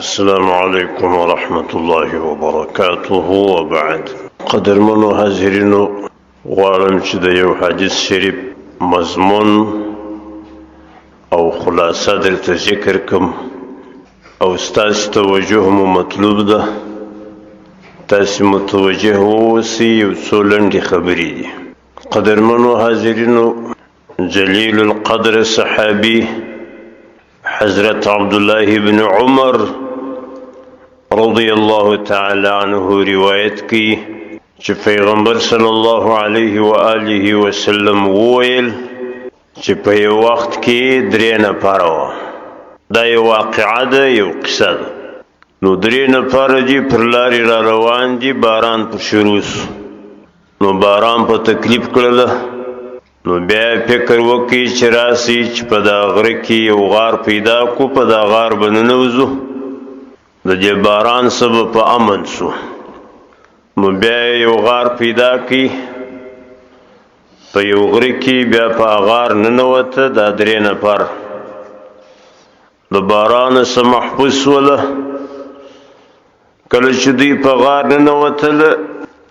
السلام عليكم ورحمة الله وبركاته وبعد قدر منو حاضرینو غواړم چې د یو حدیث شریف مضمون او خلاصه درته ذکر کم او ستاسو توجه مو مطلوب ده تاسو متوجه اوسئ یو څو لنډې خبرې دي قدر منو حاضرینو جلیل القدر صحابي حضرت عبدالله بن عمر رضی اللہ تعالی عنہ روایت کی چې پیغمبر صلی الله علیه و آله وسلم وویل چې په یو وخت کې درې نفر وو دا یو واقعه ده یو قصه ده نو درې نفر دي پر لارې را روان دي باران په شروع سو نو باران په تکلیف کړله نو بیا فکر وکړي چې راسي چې په دا غره کې یو غار پیدا کو په دا غار به ننوځو د دې باران سبب په امن سو نو بیا یو غار پیدا کړي په یو غره کې بیا په غار ننوته دا درې نفر د باران سره محفوظ وله کله چې دوی په غار ننوتل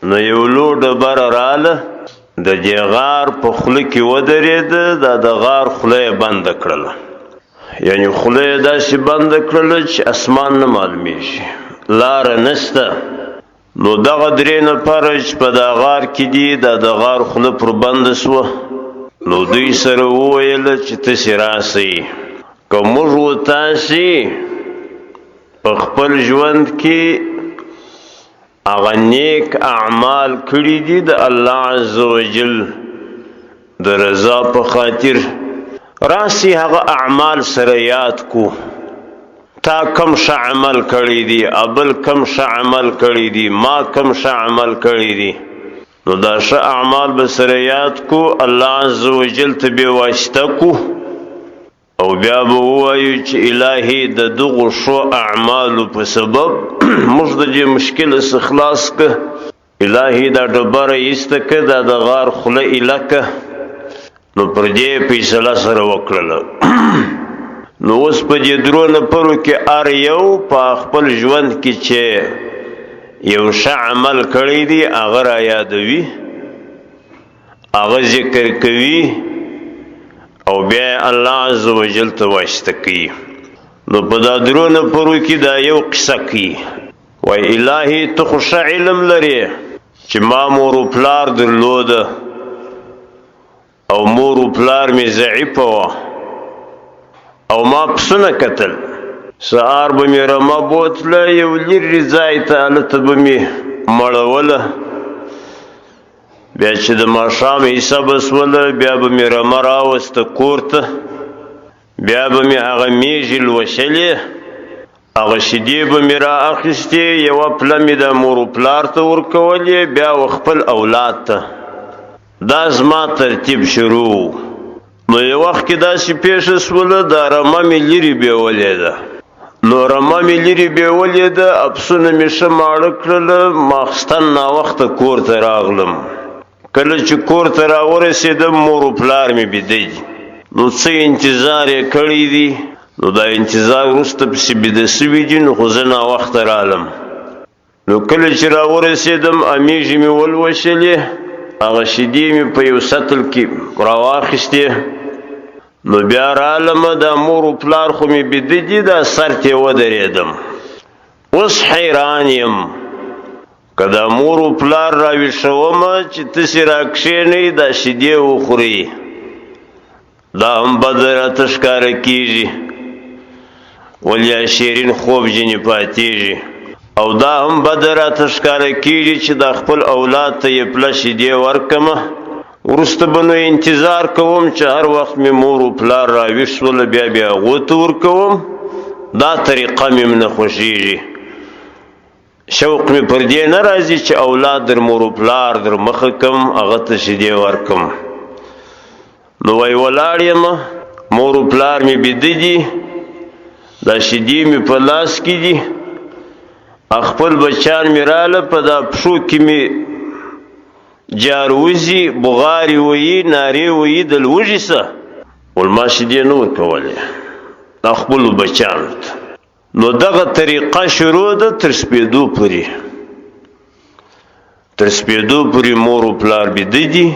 نو یو لوی ډبره رااله د دې غار په خوله کې ودرېده دا د غار خوله یې بنده کړله یعنی خوله یې داسې بنده کړله چې اسمان نه معلومیږي لاره نشته نو دغه درې نفر چې په دا غار کې دي دا د غار خوله پر بنده سوه نو دوی سره وویل چې تاسې راسئ که موږ و تاسې په خپل ژوند کې اغه نیک اعمال کړي دي د الله عزوجل د رضا په خاطر راسي هغه اعمال سره یاد کو تا کم ش عمل کړي دي ابل کم ش عمل کړي دي ما کم ش عمل کړي دي نو دا ش اعمال به سره یاد کو الله عزوجل ته به واسطه کو او بیا به ووایو چې الهي د دغو شو اعمالو په سبب موږ د دې مشکل څخه خلاص که الهي دا ډبره ایسته که دا د غار خوله ایله که نو پر دې فیصله سره وکړله نو اوس په دې درو نفرو کې هر یو په خپل ژوند کې چې یو ښه عمل کړی دی هغه را یادوي هغه ذکر کوي او بیا الله عزوجل ته واسطه کوي نو په دا درو نفرو کې دا یو قصه کوي وای الهي ته خو ښه علم لرې چې ما مور و پلار درلوده او مور و پلار مې ضعیفه وه او ما پسونه کتل سهار به مې رمه بوتله یو لرې ځای ته هلته به مې مړوله بیا چې د ماښام عیسه بسوله بیا به مې رمه راوسته کور ته بیا به مې هغه میږې لوشلې هغه شیدې به مې را اخیستې یوه پله مې د مور و پلار ته ورکولې بیا و خپل اولاد ته دا زما ترتیب شروع نو یو وخت کې داسې پیښه سوله دا رمه مې لرې بیولې ده نو رمه مې لرې بیولې ده افسونه مې ښه ماړه کړله ماخستن ناوخته کور ته راغلم کله چې کور ته راورسېدم مور و پلار مې بیده دي نو څه انتظار یې کړی دی نو دا انتظار وروسته پسې بیده سوي دي نو خو زه ناوخته رالم نو کله چې راورسېدم امیږې مې ولوشلې هغه شیدې مې په یو سطل کې راواخیستې نو بیا رالم دا مور و پلار خو مې بیده دي دا سر ته ودرېدم اوس حیران یم که دا مور و پلار راویښومه چې تاسې راکښېنئ دا شیدې وخورئ دا هم بده راته ښکاره کېږي ولیا شیرین خوب ځینې پاتېږي او دا هم بده راته ښکاره کېږي چې دا خپل اولاد ته یې پله شیدې ورکمه وروسته به نو انتظار کوم چې هر وخت مې مور و پلار راویښ شوله بیا هغو ته ورکوم دا طریقه مې نه خوښېږي شوق مې پر دې نه راځي چې اولاد در مور و پلار در مخه کم هغه ته شیدې ورکم نو وای ولاړ یم مور و پلار مې بیده دي دا شیدې مې په لاس کې دي خپل بچیان مې راله په دا پښو کې مې جاروزي بغاري ویي نارې ویي د لوږې څه ول ما شیدې نه ورکولې خپلو بچیانو ته نو دغه طریقه شروع ده تر سپېدو پورې. تر سپېدو پورې مور و پلار بیده دي،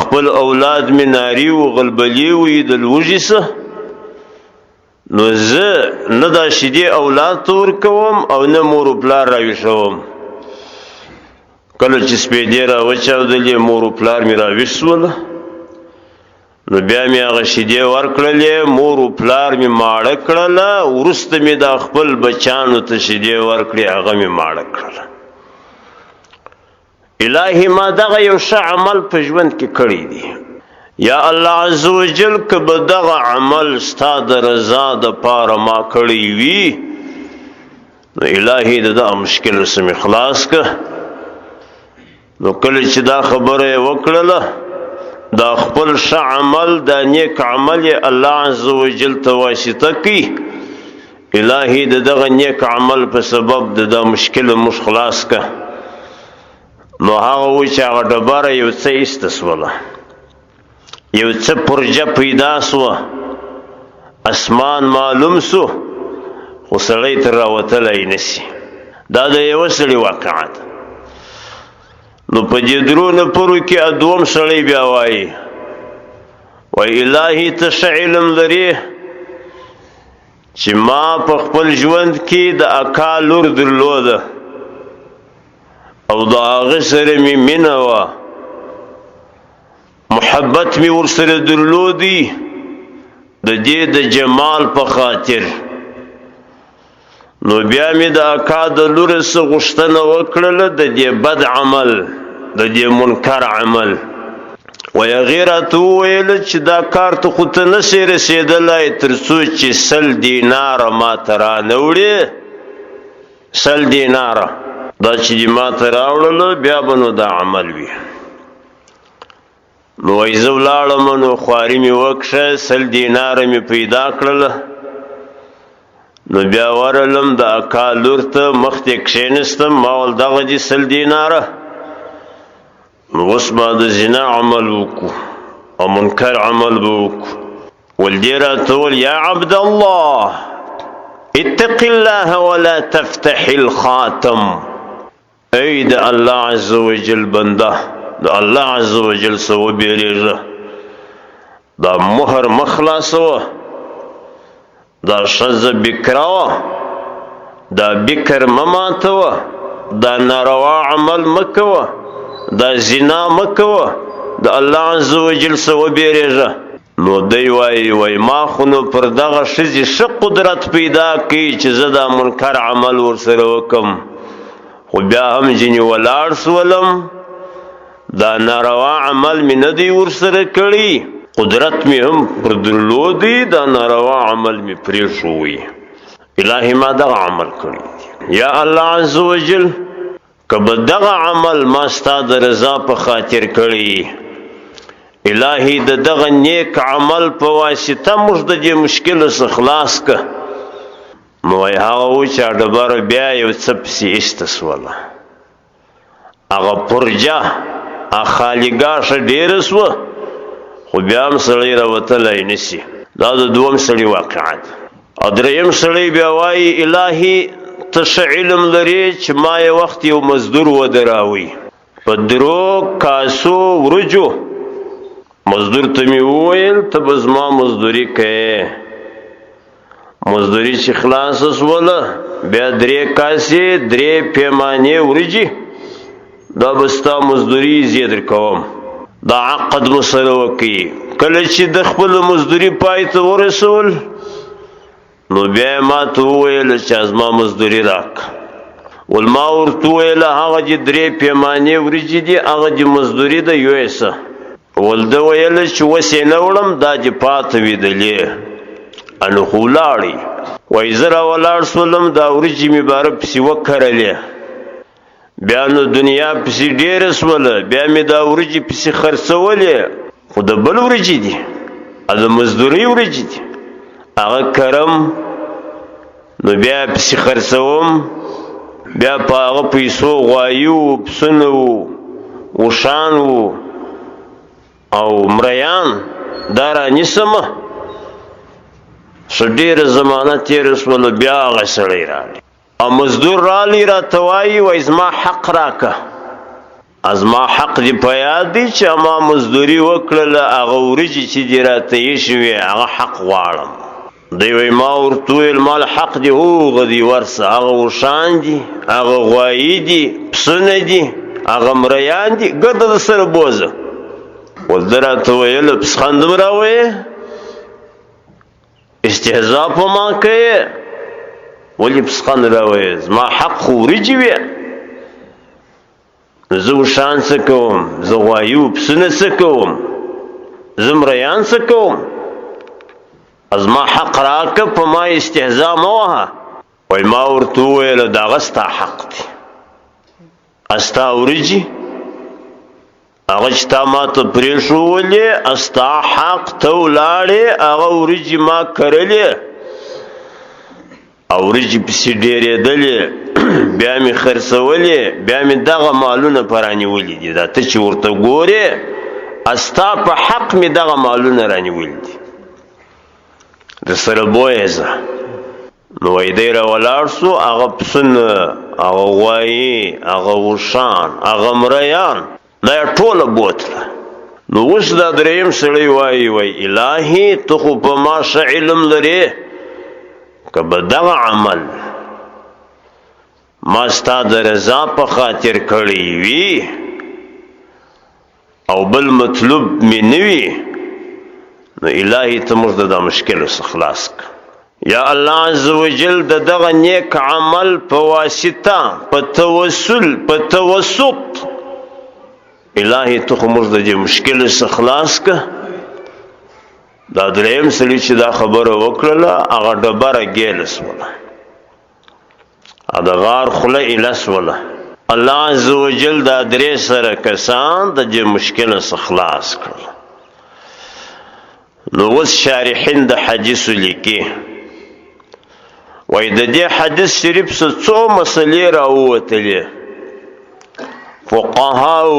خپل اولاد مې ناري و غلبلي وي د لوږې څه. نو زه نه دا شیدې اولاد ته ورکوم او نه مور و پلار راویښوم. کله چې سپېدې راوچاودلې مور و پلار مې راویښ سوله، نو بیا مې هغه شیدې ورکړلې، مور و پلار مې ماړه کړله، وروسته مې دا خپل بچیانو ته شیدې ورکړې، هغه مې ماړه کړله. الهي ما دغه یو ښه عمل په ژوند کې کړی دی، یا الله عز وجل که به دغه عمل ستا د رضا دپاره ما کړی وي، نو الهي د دغه مشکل څه مې خلاص که. نو کله چې دا خبره یې وکړله، دا خپل ښه عمل، دا نیک عمل یې الله عز وجل ته واسطه کوي، الهي د دغه نیک عمل په سبب د دا مشکل موږ خلاص که. نو هغه وایي چې هغه ډبره یو څه ایسته سوله، یو څه پرجه پیدا سوه، اسمان معلوم سو، خو سړی تر راوتلی نسي. دا د یوه سړي واقعه ده. نو په دې درو نفرو کې دوم سړی بیا وایي الهي ته ښه علم لرې چې ما په خپل ژوند کې د اکا لور درلوده او د هغه سره مې مینه وه، محبت مې ورسره درلودی د دې د جمال په خاطر. نو بیا مې د اکا د لورې څه غوښتنه وکړله د دې بد عمل، د دې منکر عمل. هغې راته وویله چې دا کار ته خو ته نسې رسېدلی تر څو چې 100 دیناره ما ته رانهوړې. 100 دیناره دا چې دې ما ته راوړله بیا به نو دا عمل وي. نو وایي زه ولاړم، نو خواري مې وکړه، 100 دیناره مې پیدا کړله. نو بیا ورغلم د اکا لور ته، مخ ته کښېنستم، ما ویل دغه دي 100 دیناره. نو اوس به د زنا عمل وکړو او منکر عمل به وکړو. ول دې راته ویل یا عبد الله اتق الله ولا تفتح الخاتم، ای د الله عز وجل بنده، د الله عز وجل څه وبېرېږه، دا مهر مه خلاصوه، دا ښځه بکره وه، دا بکر مه ماتوه، دا ناروا عمل مه کوه، دا زنا مه کوه، د الله عز وجل څه وبېرېږه. نو دی وایي ما خو نو پر دغه ښځې ښه قدرت پیدا کوي چې زه دا منکر عمل ورسره وکم، خو بیا هم ځینې ولاړ سولم، دا ناروا عمل مې نه دی ورسره کړی، قدرت مې هم پر درلودی، دا ناروا عمل مې پرېښوی. الهي ما دغه عمل کړی دی، یا الله عز وجل که به دغه عمل ما ستا د رضا په خاطر کړی، الهي د دغه نیک عمل په واسطه موږ د دې مشکل څخه خلاص که. نو وایي هغه و چې ډبره بیا یو څه پسې ایسته سوله، هغه پرجه خالیګاښه ډېره سوه، خو بیا هم سړی راوتلی نسي. دا د دوم سړي واقعه ده. او دریم سړی بیا وایي الهي ته ښه علم لرې چې ما یې وخت یو مزدور ودراوی په 3 کاسو ورجو. مزدور ته مې وویل ته به زما مزدوري کوې. مزدوري چې خلاصه سوله بیا 3 کاسې 3 پیمانې ورجې، دا به ستا مزدوري زه درکوم. دا عقد مو سره وکړي. کله چې د خپل مزدوري پای ته ورسول، نو بیا یې ما ته وویل چې زما مزدوري راکړه. ول ما ورته وویل هغه چې 3 پیمانې وریجې دي، هغه چې مزدوري ده یویسه. ول ده ویل چې اوس یې نه وړم، دا چې پاته ویدلې. انو خو ولاړې. وایي زه راولاړ سولم، دا وریجې مې باره پسې وکرلې، بیا نو دنیا پسې ډېره سوله، بیا مې دا وریجې پسې خرڅولې، خو د بل وریجې دي، د مزدورۍ وریجې دي، هغه کرم، نو بیا پسې خرڅوم، بیا په هغه پیسو غوایي وو، پسونه وو، اوښان وو او مریان، دا رانیسمه. ډېره زمانه تېره شوله بیا هغه سړی راغلی او مزدور راغلی راته وایي وایي زما حق راکه زما حق دې په یاد دی چې ما مزدوري وکړله هغه وریجې چې دې راته ایښې وې هغه حق غواړم دی وایي ما ورته وویل مال حق دې هغه دي ورسه هغه اوښان دي هغه غوایي دي پسونه دي هغه مریان دي ګرده د سره بوزه ول ده راته ویله پسخندم راویې استهزا په ما کوې ولې پسخند راویې زما حق خو وریجې وې زه اوښان څه کوم زه غوایي و پسونه څه کوم زه مریان څه کوم زما حق راکه په ما استهزا مه وهه وایي ما ورته وویله د هغه ستا حق دی ستا وریجې هغه چې تا ما ته پرېښولې ستا حق ته ولاړې هغه وریجې ما کرلې او وریجې پسې ډېرېدلې بیا مې خرڅولې بیا مې دغه مالونه په رانیولي دي دا ته چې ورته ګورې ستا په حق مې دغه مالونه رانیولي دي د سره بویې زه نو وایي دی راولاړ سو هغه پسونه هغه غوایي هغه اوښان هغه مریان دا یې ټوله بوتله نو اوس دا درېیم سړی وایي وایي الهي ته خو په ما ښه علم لرې که به دغه عمل ما ستا د رضا په خاطر کړی وي او بل مطلوب مې نه وي نو الهي ته موږ د دا مشکلو څخه خلاص کړه یا الله عز وجل د دغه نیک عمل په واسطه په توسل په توسط الهي ته خو موږ د دې مشکلو څخه خلاص کړه دا درېیم سړي چې دا خبره وکړله هغه ډبره ګیله سوله د غار خوله ایله سوله الله عز وجل دا درې سره کسان د دې مشکله څخه خلاص کړل نو اوس شارحین د حدیثو لیکي وایي د دې حدیث شریف څخه څو مسلې راووتلې فقهاو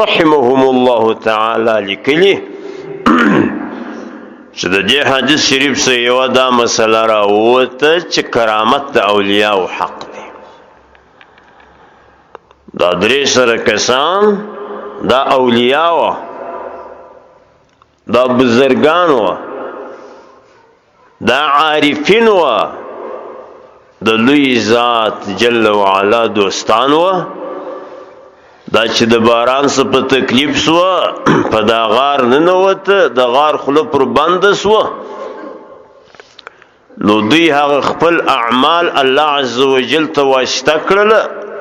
رحمهم الله تعالی لیکلي چې د دې حدیث شریف څخه یوه دا مسله راووته چې کرامت د اولیاو حق دی دا درې سره کسان دا اولیاء و دا بزرگان و دا عارفین و د لوی ذات جل وعلا دوستان و دا چې د باران څه په تکلیف سوه په دا غار ننوته د غار خوله پر بنده سوه نو دوی هغه خپل اعمال الله عز وجل ته واسطه کړله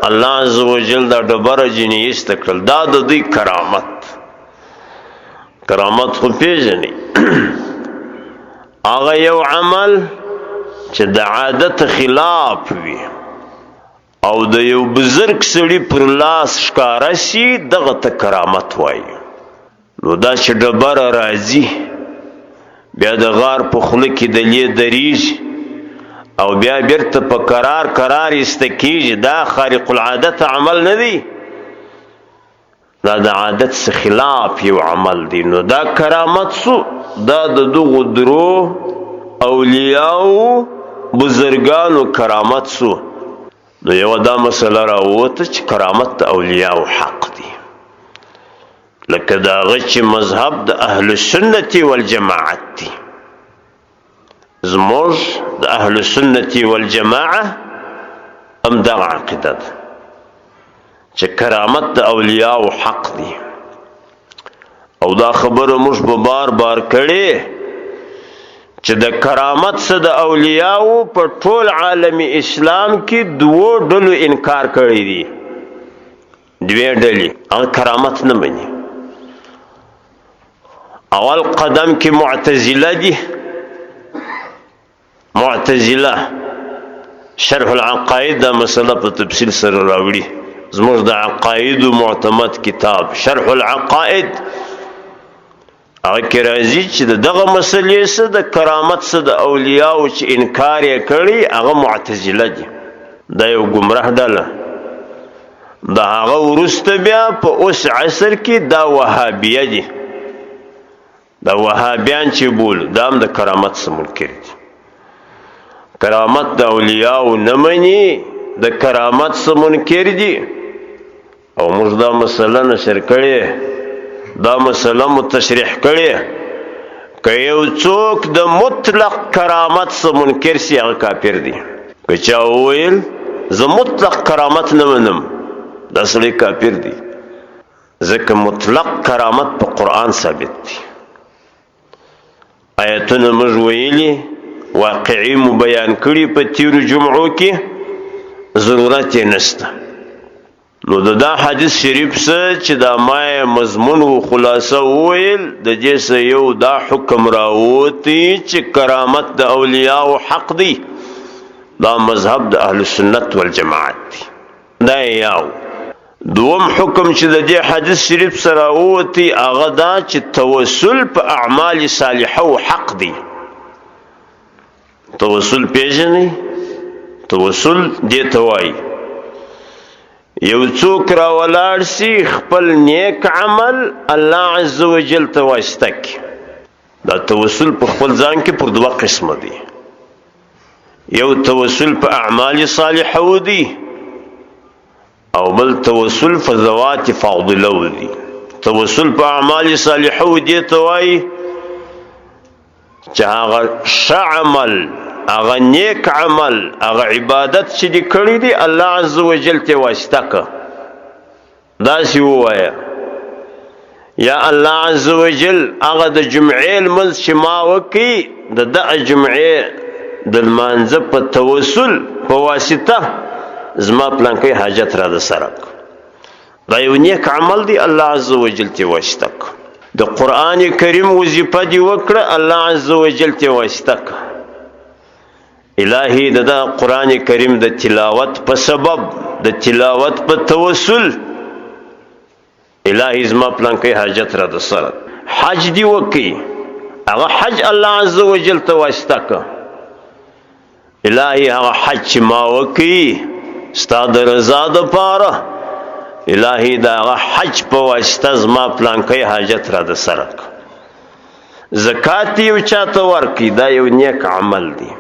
الله عز وجل دا ډبره جنې ایسته کړل دا د دوی کرامت خو پیژني هغه یو عمل چې د عادت خلاف وي او د یو بزرګ سړي پر لاس ښکاره شي دغه ته کرامت وایي نو دا چې ډبره راځي بیا د غار په خوله کې دلې درېږي او بیا بیرته په قرار ایسته کېږي دا خارق العادت عمل نه دی دا د عادت څخه خلاف یو عمل دی نو دا کرامت سو دا د دغو درو اولیاو بزرګانو کرامت سو نو یوه دا مسله راووته چې کرامت د اولیاو حق دی لکه د هغه چې مذهب د اهل سنت والجماعت دی زموږ د اهل سنت والجماعه هم دغه عقیده ده چې کرامت د اولیاو حق دی او دا خبره موږ به بار کړې چې د کرامت څه د اولیاو په ټول عالم اسلام کې دوو ډلو انکار کړی دی دوې ډلې هغه کرامت نه مني اول قدم کې معتزله دي معتزله شرح العقائد دا مسله په تفصیل سره راوړي زموږ د عقایدو معتمد کتاب شرح العقائد هغه کې راځي چې دغه مسلې څه د کرامت څه د اولیاو چې انکار یې کړی هغه معتزله دي دا یو ګمراه ډله د هغه وروسته بیا په اوس عصر کې دا وهابیه دي دا وهابیان چې بول دا هم د کرامت څخه منکر دي. کرامت د اولیاءو نه مني، د کرامت څخه منکر دي. او موږ دا مسله نشر کړې، دا مسله مو تشریح کړې. که یو څوک د مطلق کرامت څخه منکر سي هغه کافر دی. که چا وویل زه مطلق کرامت نه منم دا سړی کافر دی، ځکه مطلق کرامت په قرآن ثابت دی. آیتونه موږ ویلي، واقعي مو بیان کړي په تیرو جمعو کې، ضرورت یې نشته. نو دا حدیث شریف څه چې دا ما مضمون و خلاصه وویل، د دې څه یو دا حکم راووتی چې کرامت د اولیاءو حق دی. دا مذهب د اهل سنت والجماعت دی. دا یو. دوم حکم چې د دې حدیث شریف سره راووتی هغه دا چې توسل په اعمال صالحه و حق دی. توسل پیژنئ؟ توسل دې ته وایي یو څوک راولاړ سي خپل نیک عمل الله عز وجل ته واسطه کړي. دا توسل په خپل ځان کې پر دوه قسمه دی. یو توسل په اعمال صالحه دی، او بل توسل په ذوات فاضله دی. توسل په اعمال صالحه دی ته وایي چې هغه ښه عمل، هغه نیک عمل، هغه عبادت چې دی کړی دی الله عز وجل ته واسطه که. داسې ووایه یا الله عز وجل هغه د جمعې لمونځ چې ما وکړي د دغه جمعې د لمانځه په توسل په واسطه زما پلانکی حاجت را د سره که. دا یو نیک عمل دی الله عز وجل ته واسطه که. د قرآن کریم وظیفه دی وکړه الله عز وجل ته واسطه که. الهی د قرآن کریم د تلاوت په سبب، د تلاوت په توسل الهی زما پلانکی حاجت را د سره. حج دی وکړي هغه حج الله عز وجل ته واسطه که. الهی هغه حج چې ما وکړي ستا د رضا دپاره، الهی د هغه حج په واسطه زما پلانکی حاجت را د سره که. زکات یو چاته ورکړي دا یو نیک عمل دی.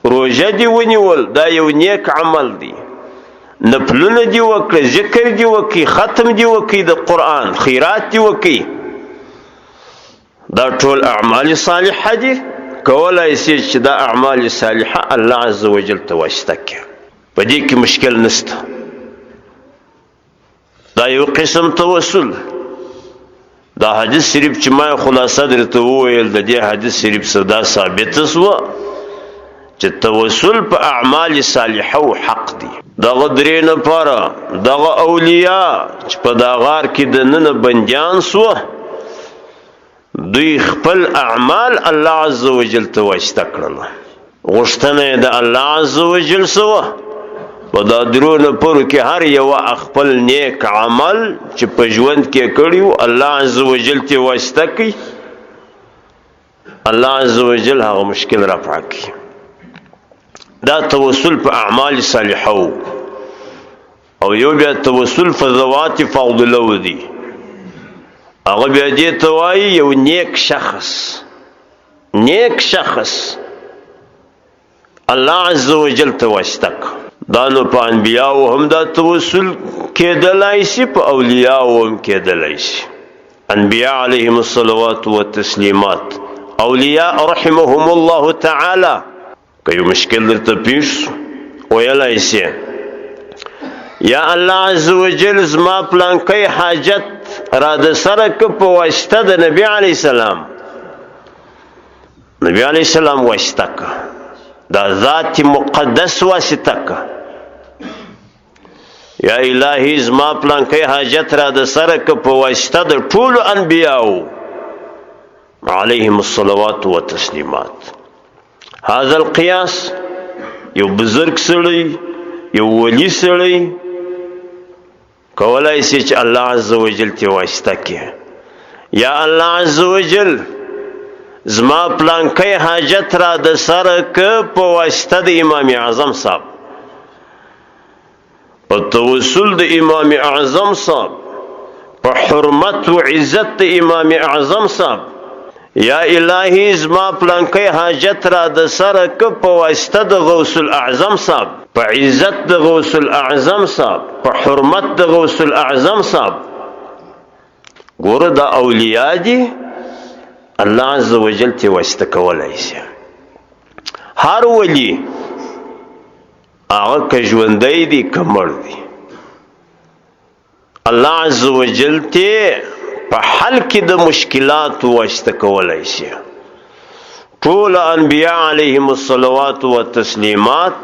روژه دی ونیول دا یو نیک عمل دی. نفلونه دی وکړه، ذکر دی وکړي، ختم دی وکړي د قرآن، خیرات دی وکړي، دا ټول اعمال صالحه دي. کولای شي چې دا اعمال صالحه الله عز وجل ته واسطه کړي، په دې کې مشکل نشته. دا یو قسم توسل. دا حدیث شریف چې ما خلاصه درته وویل د دې حدیث شریف څخه دا ثابته شوه چې توسل په اعمال صالحه و حق دی. دغه درې نفره دغه اولیاء چې په دا غار کې دننه بندیان سوه، دوی خپل اعمال الله عز وجل ته واسطه کړله. غوښتنه یې د الله عز وجل سوه په دا درو نفرو کې هر یو خپل نیک عمل چې په ژوند کې کړي و الله عز وجل ته واسطه کوي، الله عز وجل هغه مشکل رفع کوي. دا توسل په اعمال صالحه او یو بیا توسل په ذوات فاضله دی. هغه بیا دې ته وایي یو نیک شخص، نیک شخص الله عز وجل ته واسطه که. دا نو په انبیاو هم دا توسل کېدلی شي، په اولیاو هم کېدلی شي. انبیاء علیهم الصلوات والتسلیمات، اولیاء رحمهم الله تعالی که یو مشکل درته پیښ شو ویلی شي یا الله عز وجل زما پلانکی حاجت را د سره که په واسطه د نبی علیه السلام، نبی علیه السلام واسطه که، دا ذات مقدس واسطه که. یا الهی زما پلانکی حاجت را د سره که په واسطه د ټولو انبیاو علیهم الصلوات والتسلیمات. هذا القیاس یو بزرگ سړی، یو ولی سړی کولای شي چې الله عز وجل ته واسطه کړي. یا الله عز وجل زما پلانکی حاجت را د سره که په واسطه د امام اعظم صاحب، په توسل د امام اعظم صاحب، په حرمت و عزت د امام اعظم صاحب. یا الهی زما پلانکی حاجت را د سره که په واسطه د غوث الاعظم صاحب، په عزت د غوث الاعظم صاحب، په حرمت د غوث الاعظم صاحب. ګوره دا اولیاء دي، الله عز وجل ته واسطه کولای شي. هر ولی هغه که ژوندی دی که مړ دی، الله عز وجل ته په حل کې د مشکلات واسطه کولای شي. ټول انبیاء علیهم الصلوات والتسلیمات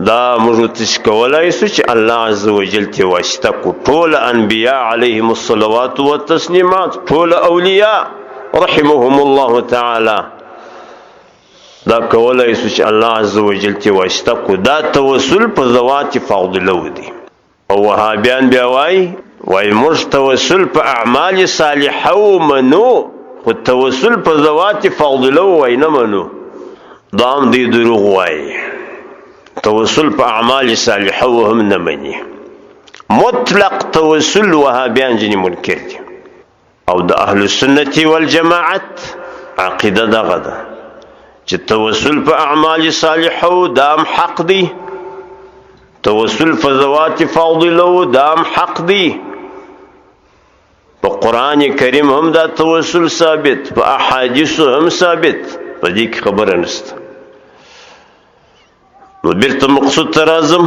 دا موږ تش کولای شو چې الله عز وجل ته واسطه کو. ټول انبیاء علیهم الصلوات والتسلیمات، ټول اولیاء رحمهم الله تعالی دا کولای شو چې الله عز وجل ته واسطه کو. دا توسل په ذوات فاضله دی. او وهابیان بیا وای موږ توسل په اعمال صالحه ومنو، خو توسل په ذوات فاضله وای نه منو. دا هم دی دروغ وای. توسل په اعمال صالحه هم نه مني. مطلق توسل وهابیان ځینې منکر دي. او د اهل السنت والجماعت عقیده دغه ده چې توسل په اعمال صالحه دا هم حق دی، توسل په ذوات فاضله دا هم حق دی. په قرآن کریم هم دا توسل ثابت، په احادیثو هم ثابت، په دې کې خبره نشته. نو بیرته مقصود ته راځم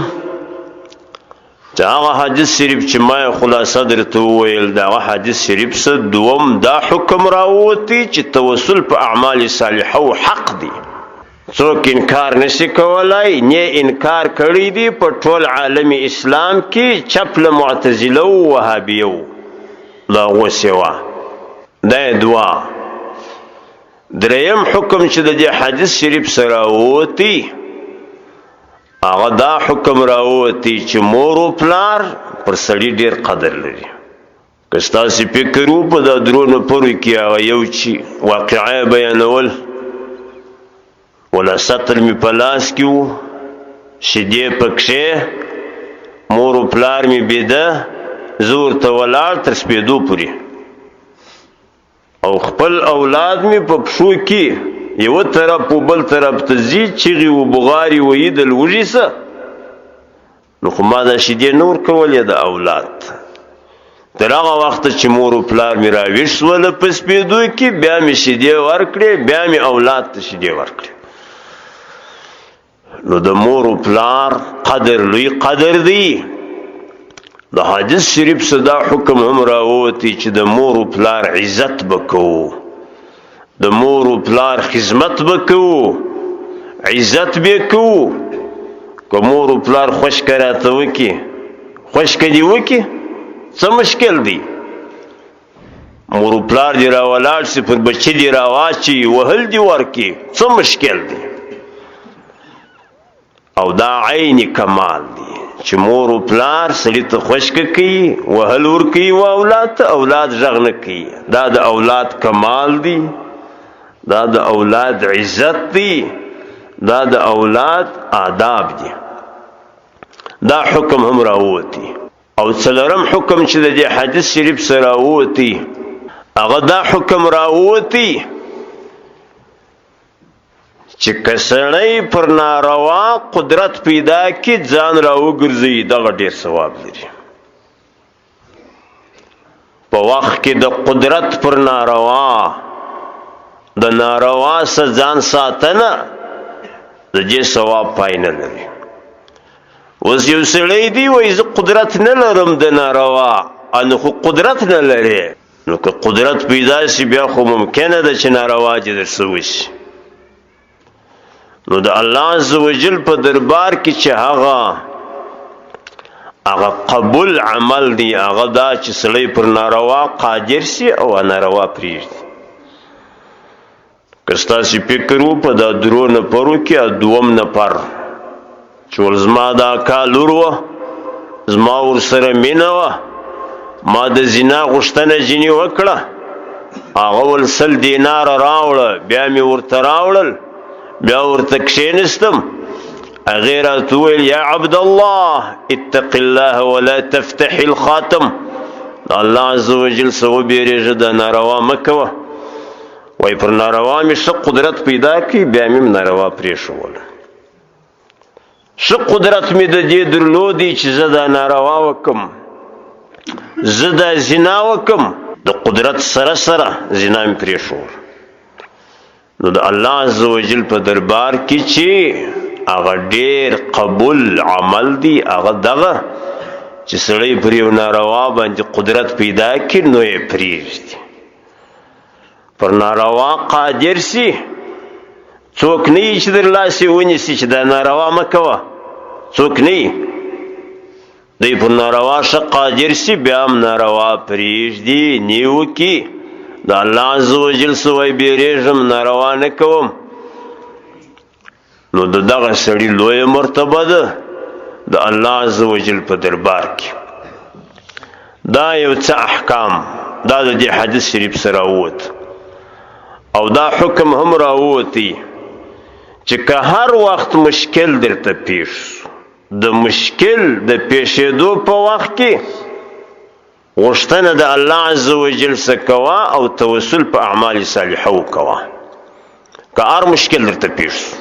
چې هغه حدیث شریف چې ما یې خلاصه درته وویل، د هغه حدیث شریف څه دوم دا حکم راووتی چې توسل په اعمال صالحه حق دی. څوک انکار نشي کولای، نه انکار کړی دی په ټول عالم اسلام کې چپ له معتزله او وهابیه لا غوسوا. دا دوا دریم حکم چې د دې حدیث شریف سره راووتی، هغه دا حکم راووتی چې مور او پلار پر سړي ډیر قدر لري. که ستاسې فکر و په دا درونو پرو کې هغه یو چې واقعه بیانول، ولا سطل می په لاس کې و، شیدې پکښې، مور او پلار می بیده، زه ورته ولاړ تر سپېدو پورې، او خپل اولاد می په پښو کې یو طرف و بل طرف ته ځي، چغې و بغارې ویي د لوږې څه. نو خو ما دا شیدې نه ورکولې د اولاد. تر هغه وخته چې مور او پلار مې راویښ شوله په سپېدو کې، بیا مې شیدې ورکړې، بیا مې اولاد ته شیدې ورکړې. نو د مور او پلار قدر لوی قدر دی. د حدیث شریف صدا حکم هم راووتی چې د مور او پلار عزت بکوو، د مور او پلار خدمت بکوو، عزت بکوو. که مور او پلار خوشکه راته وکړي، خوشکه دې وکړي، څه مشکل دی؟ مور او پلار دې راولاړ شي، پر بچي دې راواچي، وهل دې ورکړي، څه مشکل دی؟ او دا عین کمال دی چې مور او پلار سړي ته خوشکه کوي، وهل ورکوي و اولاد ته، اولاد غږ نه کوي. دا د اولاد کمال دی، دا د اولاد عزت دی، دا د اولاد آداب دی. دا حکم هم راووتی. او څلورم حکم چې د دې حدیث شریف سره راووتی، هغه دا حکم راووتی چې که سړی پر ناروا قدرت پیدا کړي ځان راوګرځوي، دغه ډېر ثواب لري. په وخت کې د قدرت پر ناروا، د ناروا څخه ځان ساتنه د دې ثواب پای نه لري. اوس یو سړی دی وایي زه قدرت نه لرم د ناروا، نو خو قدرت نه لري. نو که قدرت پیدا شي بیا خو ممکنه ده چې ناروا دې درڅه وشي. نو د الله عز وجل په دربار کې چې هغه قبول عمل دی، هغه دا چې سړی پر ناروا قادر شي او ناروا پرېږدي. که ستاسې فکر و په دا درو نفرو کې دوم نفر چې ول زما دا اکا لور وه، زما ورسره مینه وه، ما د زنا غوښتنه ځینې وکړه، هغه ول 100 دیناره راوړه، بیا مې ورته راوړل، بیا ورته کښېنستم، هغې راته وویل یا عبدالله اتق الله ولا تفتح الخاتم، الله عز وجل څه وبېرېږه، دا ناروا مه کوه، وای پر ناروا مې ښه قدرت پیدا کړي بیا مې ناروا پرېښول. ښه قدرت مې د دې درلودی چې زه دا ناروا وکم، زه دا زنا وکم، د قدرت سره سره زنا مې پرېښول. نو د الله عز وجل په دربار کې چې هغه ډېر قبول عمل دی هغه دغه چې سړی پر یو ناروا باندې قدرت پیدا کړي نو یې پرېږدي. پر ناروا قادر سي، څوک نه وي چې در لاسې ونیسي چې دا ناروا مه کوه، څوک نه وي. دی پر ناروا ښه قادر سي بیا هم ناروا پرېږدي، نه وکړي. د الله عز وجل څه وایي بیریږم ناروا نه کوم. نو د دغه سړي لویه مرتبه ده د الله عز وجل په دربار کې. دا یو څه احکام دا د دې حدیث شریف سره راووت، او دا حکم هم راووتی چې که هر وخت مشکل درته پیښ شو، د مشکل د پیښېدو په وخت کې غوښتنه د الله عز وجل څخه کوه او توسل په اعمال صالحه وکوه. که هر مشکل درته پیښ شو،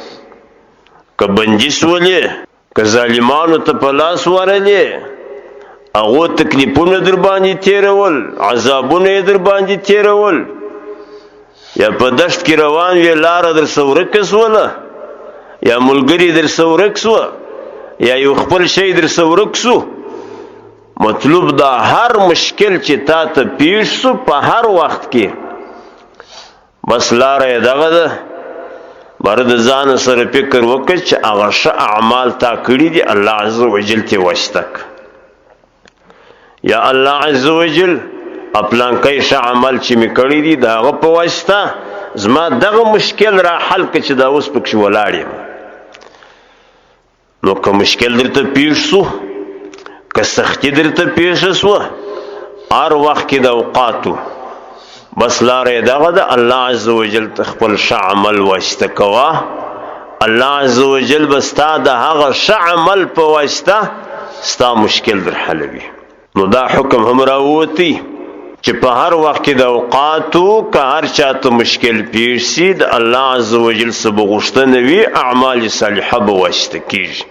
که بندیز ولې، که ظالمانو ته په لاس ورلې، هغو تکلیفونه در باندې تېرول، عذابونه یې در باندې تېرول، یا په دشت کې روان وې لاره درڅه ورکه سوله، یا ملګري درڅه ورک سوه، یا یو خپل شی درڅه ورک سو. مطلوب دا هر مشکل چې تا ته پیښ سو په هر وخت کې بس لاره یې دغه ده، بره د ځان سره فکر وکړه چې هغه ښه اعمال تا کړي دي الله عز وجل ترې واسطه کړه. یا الله عز وجل پلانکی ښه عمل چې مې کړي دي د هغه په واسطه زما دغه مشکل را حل کړه چې دا اوس پکښې ولاړ یم. نو که مشکل درته پیښ سو، که سختي درته پیښه سوه، هر وخت کې د اوقاتو بس لاره یې دغه ده الله عز وجل ته خپل ښه عمل واسطه کوه. الله عز وجل به ستا د هغه ښه عمل په واسطه ستا مشکل در حلوي. نو دا حکم هم راووتی چې په هر وخت کې د اوقاتو که هر چاته مشکل پیښ سي د الله عز وجل څه به غوښتنه وي اعمال صالحه به واسطه کېږي.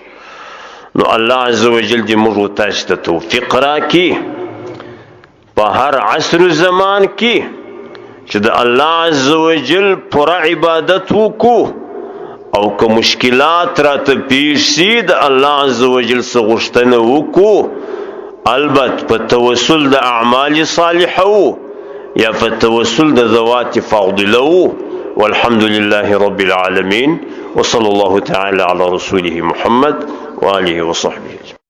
نو الله عز وجل دې موږ و تاسو ته توفیق راکړي په هر عصر و زمان کې چې د الله عز وجل پوره عبادت وکړو، او که مشکلات راته پیښ سي د الله عز وجل څه غوښتنه وکړو، البته په توسل د اعمال صالحه یا په توسل د ذوات فاضله. والحمد لله رب العالمين، وصلى الله تعالى على رسوله محمد وآله وصحبه.